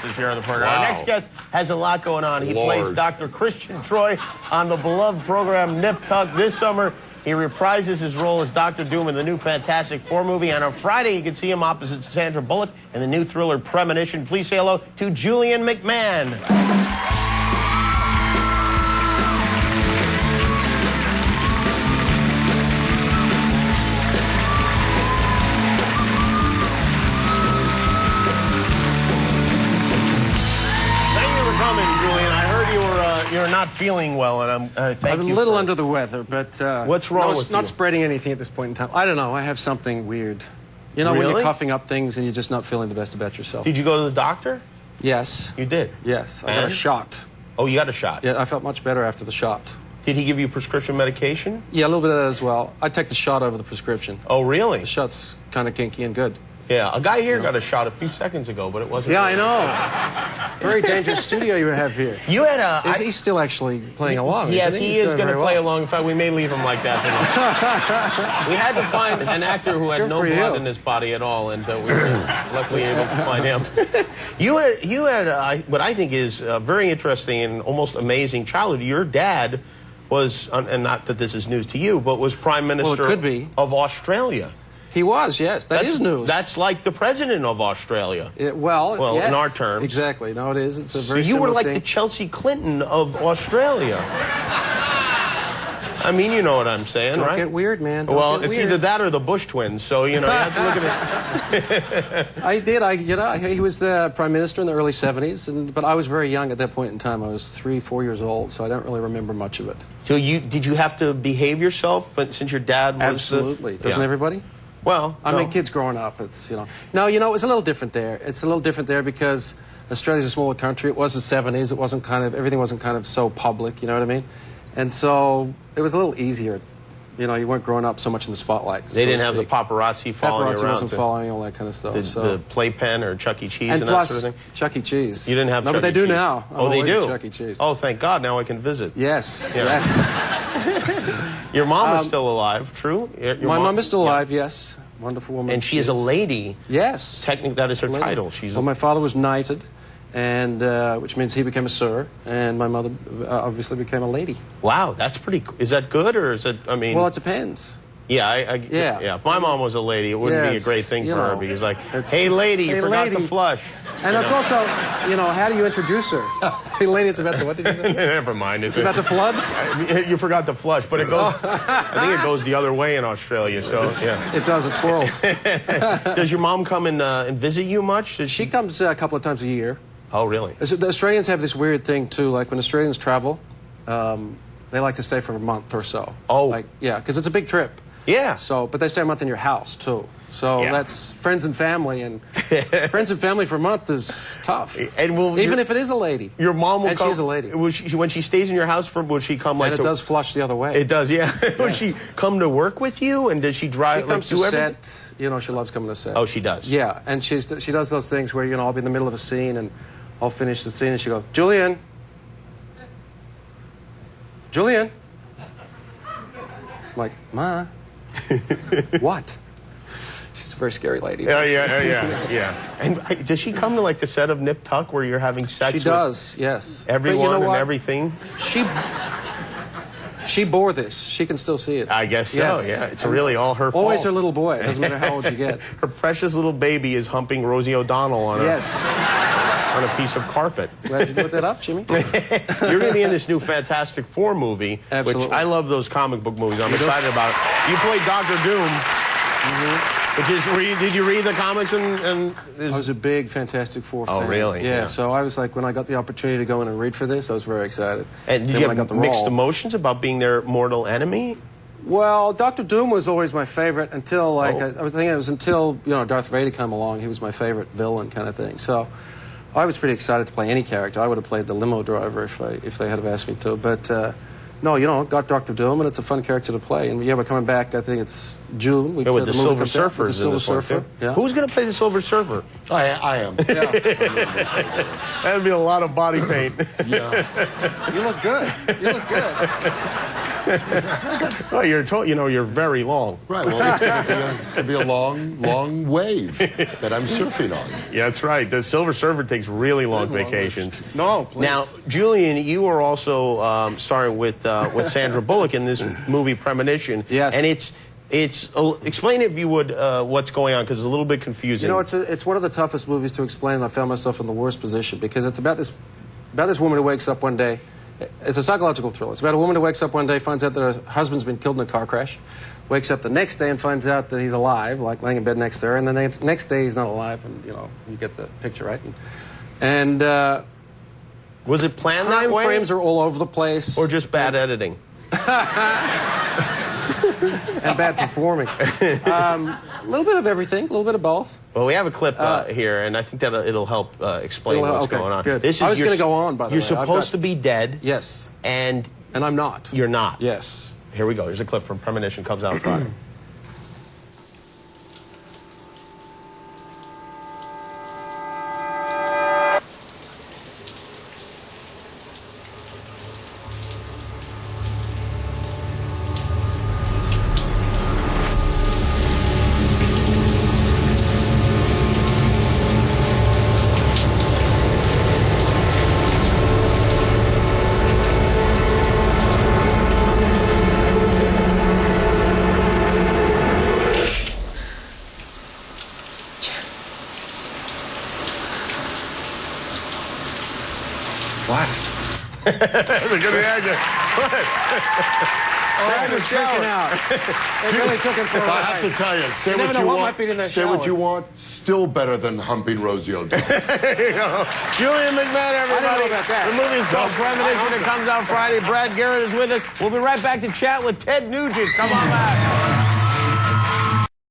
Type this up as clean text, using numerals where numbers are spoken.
appearances here on the program. Wow. Our next guest has a lot going on. He plays Dr. Christian Troy on the beloved program Nip Tuck. This summer, he reprises his role as Dr. Doom in the new Fantastic Four movie. And on Friday, you can see him opposite Sandra Bullock in the new thriller Premonition. Please say hello to Julian McMahon. You're not feeling well, and I'm a little under the weather, but what's wrong with you? Not spreading anything at this point in time. I don't know. I have something weird. You know, really? when you're coughing up things and you're just not feeling the best about yourself. Did you go to the doctor? Yes. You did? Yes. I got a shot. Oh, you got a shot? Yeah, I felt much better after the shot. Did he give you prescription medication? Yeah, a little bit of that as well. I take the shot over the prescription. Oh, really? The shot's kind of kinky and good. Yeah, a guy here got a shot a few seconds ago, but it wasn't. Yeah, I know. Very dangerous studio you have here. You had a... He's still actually playing along, Yes, isn't he? He is going to play along. In fact, we may leave him like that. We had to find an actor who had no blood in his body at all, and we were luckily able to find him. You had what I think is a very interesting and almost amazing childhood. Your dad was, and not that this is news to you, but was Prime Minister of Australia. He was, yes. That is news. That's like the president of Australia. Well, yes, in our terms. Exactly. No, it is. It's a very you were like thing. the Chelsea Clinton of Australia. I mean, you know what I'm saying, Don't right? get weird, man. Well, it's either that or the Bush twins, so, you know, you have to look at it. I did. He was the Prime Minister in the early 70s, but I was very young at that point in time. I was 3, 4 years old, so I don't really remember much of it. So did you have to behave yourself since your dad was... Absolutely. Doesn't everybody? Well, I mean, kids growing up, it's, you know. No, it was a little different there. It's a little different there because Australia's a smaller country. It was the 70s. It wasn't everything wasn't kind of so public, you know what I mean? And so it was a little easier. You know, you weren't growing up so much in the spotlight. They didn't have the paparazzi following around. Paparazzi wasn't following, all that kind of stuff. The Playpen or Chuck E. Cheese and plus, that sort of thing? Chuck E. Cheese. You didn't have Chuck E. Cheese? No, but they do now. Oh, they do? Chuck E. Cheese. Oh, thank God. Now I can visit. Yes, yeah. yes. Your mom is still alive, true? My mom is still alive, yes. Wonderful woman. And she is a lady. Yes. Technically, that is her title. Well, my father was knighted, and which means he became a sir, and my mother obviously became a lady. Wow, that's pretty... Is that good, or is it... I mean... Well, it depends. Yeah, yeah. If my mom was a lady, it wouldn't be a great thing for her, because like, hey, lady, you forgot to flush. And that's also, how do you introduce her? Hey, lady, it's about the... What did you say? Never mind. It's about the flood? You forgot to flush, but it goes... I think it goes the other way in Australia, so, yeah. It does. It twirls. Does your mom come and visit you much? She comes a couple of times a year. Oh, really? The Australians have this weird thing, too. Like, when Australians travel, they like to stay for a month or so. Oh. Like, yeah, because it's a big trip. Yeah. So, but they stay a month in your house, too. So that's friends and family, and friends and family for a month is tough. And even if it is a lady. Your mom will and come. she's a lady. When she stays in your house, will she come like? And it does flush the other way. It does, yeah. Yes. Will she come to work with you, and does she drive? She comes to set. You know, she loves coming to set. Oh, she does. Yeah, and she does those things where I'll be in the middle of a scene and I'll finish the scene and she go, Julian. I'm like, Ma. What? She's a very scary lady. Yeah. And does she come to like the set of Nip Tuck where you're having sex? She does, yes. Everyone and everything. She bore this. She can still see it. I guess so. Yes. Yeah, it's really all her fault. Always her little boy. It doesn't matter how old you get. Her precious little baby is humping Rosie O'Donnell on on a piece of carpet. Glad you put that up, Jimmy. You're going to be in this new Fantastic Four movie, which I love those comic book movies. I'm excited about it. You played Dr. Doom, which is, did you read the comics? I was a big Fantastic Four fan. Oh, really? Yeah, so I was like, when I got the opportunity to go in and read for this, I was very excited. And did you have mixed emotions about being their mortal enemy? Well, Dr. Doom was always my favorite until, I think it was until, Darth Vader came along. He was my favorite villain kind of thing. So I was pretty excited to play any character. I would have played the limo driver if they had have asked me to. But, no, got Dr. Doom, and it's a fun character to play. And, we're coming back. I think it's June. With the Silver Surfer is in this one, too. Yeah. Who's going to play the Silver Surfer? I am. Yeah. That'd be a lot of body paint. Yeah. You look good. You look good. Well, you're very long. Right. Well, it's going to be a long, long wave that I'm surfing on. Yeah, that's right. The Silver Surfer takes really long vacations. No, please. Now, Julian, you were also starring with Sandra Bullock in this movie Premonition. Yes. And it's explain, if you would, what's going on, because it's a little bit confusing. You know, it's one of the toughest movies to explain, and I found myself in the worst position because it's about this woman who wakes up one day. It's a psychological thriller. It's about a woman who wakes up one day, finds out that her husband's been killed in a car crash, wakes up the next day and finds out that he's alive, like laying in bed next to her, and the next day he's not alive, and you get the picture, right? And was it planned that way? Frames are all over the place, or just bad editing? And bad performing. A little bit of everything, a little bit of both. Well, we have a clip here, and I think that it'll help explain what's going on. Good. I was going to go on, by the way. You're supposed to be dead. Yes. And I'm not. You're not. Yes. Here we go. Here's a clip from Premonition. Comes out Friday. What? Look at the actor. Brad was freaking out. It really took him for a ride. I have to tell you, say what you want. Say what you want. Still better than humping Rosie O'Donnell. Julian McMahon, everybody. I don't know about that. The movie is called Premonition. It comes out Friday. Brad Garrett is with us. We'll be right back to chat with Ted Nugent. Come on back.